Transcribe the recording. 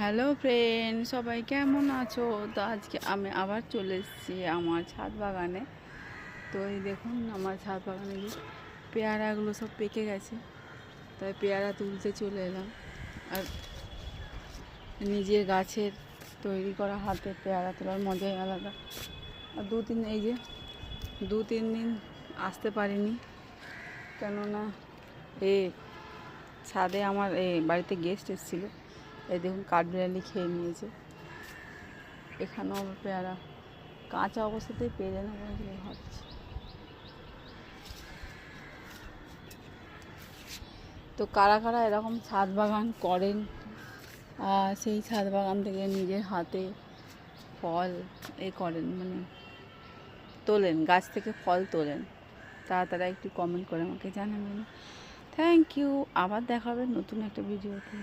Hello friend, সবাই কেমন আছো? তো আজকে আমি আবার চলে এসেছি আমার ছাদ বাগানে। তো এই দেখুন, আমার ছাদ বাগানে পেয়ারাগুলো সব পেকে গেছে, তাই পেয়ারা তুলতে চলে এলাম। আর নিজের গাছের তৈরি করা হাতে পেয়ারা তোলার মজাই আলাদা। আর দু তিন দিন আসতে পারিনি, কেননা ছাদে আমার বাড়িতে গেস্ট এসেছিলো। এই দেখুন, কাঠবিড়ালি খেয়ে নিয়েছে। এখানেও পেয়ারা কাঁচা অবস্থাতেই পেরে নেবো বলে ভাবছি। তো কারা কারা এরকম ছাদ বাগান করেন, সেই ছাদ বাগান থেকে নিজের হাতে ফল করেন, মানে তোলেন, গাছ থেকে ফল তোলেন, তারা একটু কমেন্ট করে আমাকে জানাবেন। Thank you. আবার দেখা হবে নতুন একটা ভিডিওতে।